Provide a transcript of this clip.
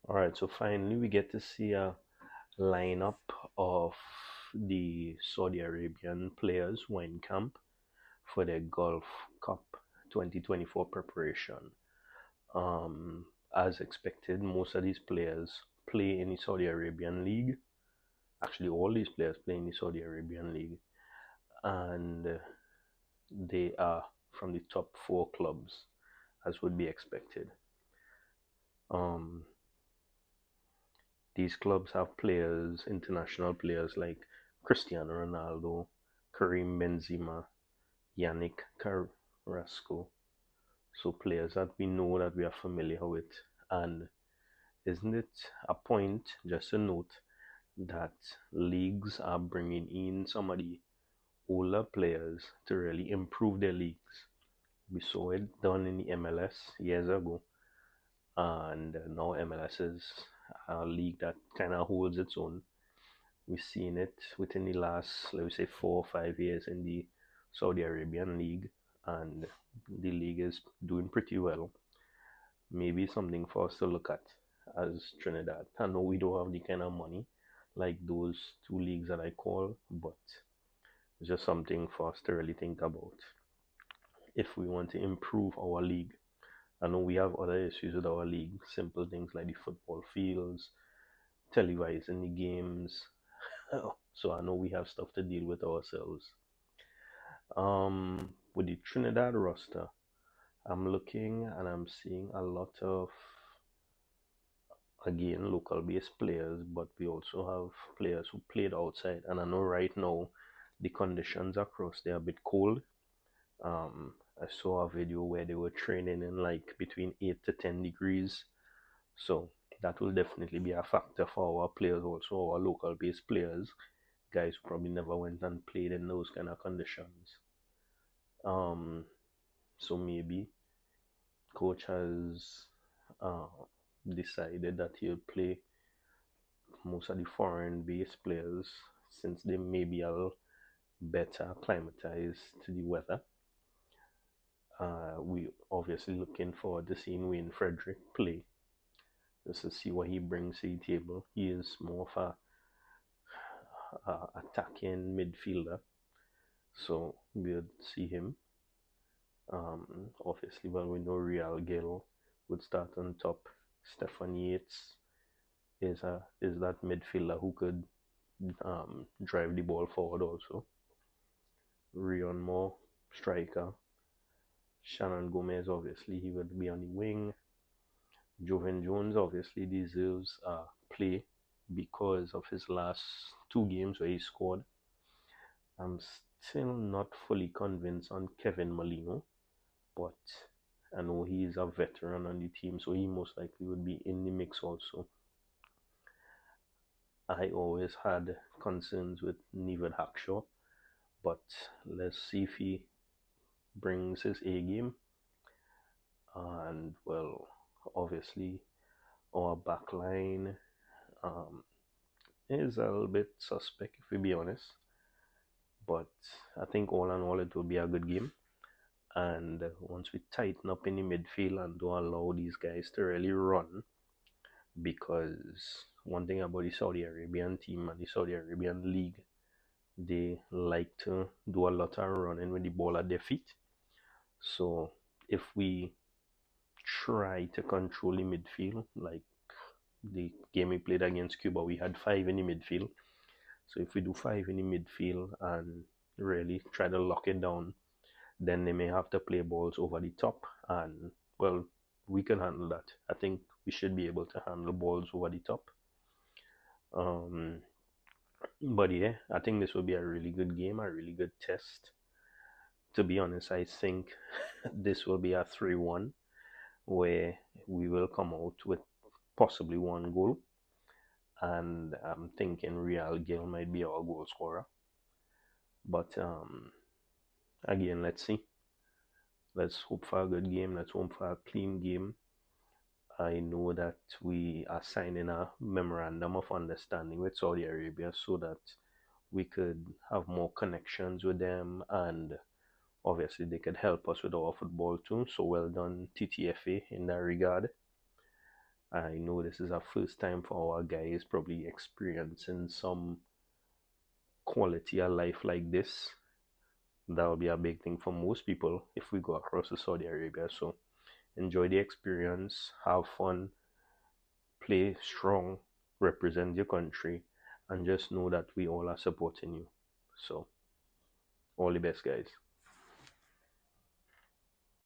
All right, so finally we get to see a lineup of the Saudi Arabian players who are in camp for their Gulf Cup 2024 preparation. As expected, most of these players play in the Saudi Arabian League. Actually, all these players play in the Saudi Arabian League, and they are from the top four clubs, as would be expected. Um, these clubs have players, international players like Cristiano Ronaldo, Karim Benzema, Yannick Carrasco. So players that we know that we are familiar with. And isn't it a point, just a note, that leagues are bringing in some of the older players to really improve their leagues? We saw it done in the MLS years ago, and now MLS is a league that kind of holds its own. We've seen it within the last, let me say, 4 or 5 years in the Saudi Arabian League, and the league is doing pretty well. Maybe something for us to look at as Trinidad. I know we don't have the kind of money like those two leagues that I call, but it's just something for us to really think about if we want to improve our league. I know we have other issues with our league, simple things like the football fields, televising the games. So I know we have stuff to deal with ourselves. With the Trinidad roster, I'm looking and I'm seeing a lot of, again, local based players, but we also have players who played outside. And I know right now the conditions across there are a bit cold. I saw a video where they were training in like between 8 to 10 degrees. So that will definitely be a factor for our players, also our local based players, guys who probably never went and played in those kind of conditions. Um, so maybe coach has uh, decided that he'll play most of the foreign based players since they may be a little better acclimatized to the weather. We obviously looking forward to seeing Wayne Frederick play just to see what he brings to the table. He is more of a attacking midfielder, so we'll see him. Obviously, well, we know Real Gil would start on top. Stefan Yates is that midfielder who could drive the ball forward also. Rion Moore, striker. Shannon Gomez, obviously, he would be on the wing. Joven Jones obviously deserves play because of his last two games where he scored. I'm still not fully convinced on Kevin Molino, but I know he is a veteran on the team, so he most likely would be in the mix also. I always had concerns with Nevid Hackshaw, but let's see if he brings his A game. And well, obviously, our backline um, is a little bit suspect, if we be honest. But I think all in all, it will be a good game. And once we tighten up in the midfield and don't allow these guys to really run, because one thing about the Saudi Arabian team and the Saudi Arabian league, they like to do a lot of running with the ball at their feet. So if we try to control the midfield, like the game we played against Cuba, we had five in the midfield. So if we do five in the midfield and really try to lock it down, then they may have to play balls over the top. And well, we can handle that. I think we should be able to handle balls over the top. Um, but yeah, I think this will be a really good game, a really good test. To be honest, I think this will be a 3-1 where we will come out with possibly one goal. And I'm thinking Real Gil might be our goal scorer. But again, let's see. Let's hope for a good game. Let's hope for a clean game. I know that we are signing a memorandum of understanding with Saudi Arabia so that we could have more connections with them, and obviously they could help us with our football too. So well done, TTFA, in that regard. I know this is a first time for our guys probably experiencing some quality of life like this. That will be a big thing for most people if we go across to Saudi Arabia. So enjoy the experience, have fun, play strong, represent your country, and just know that we all are supporting you. So all the best, guys.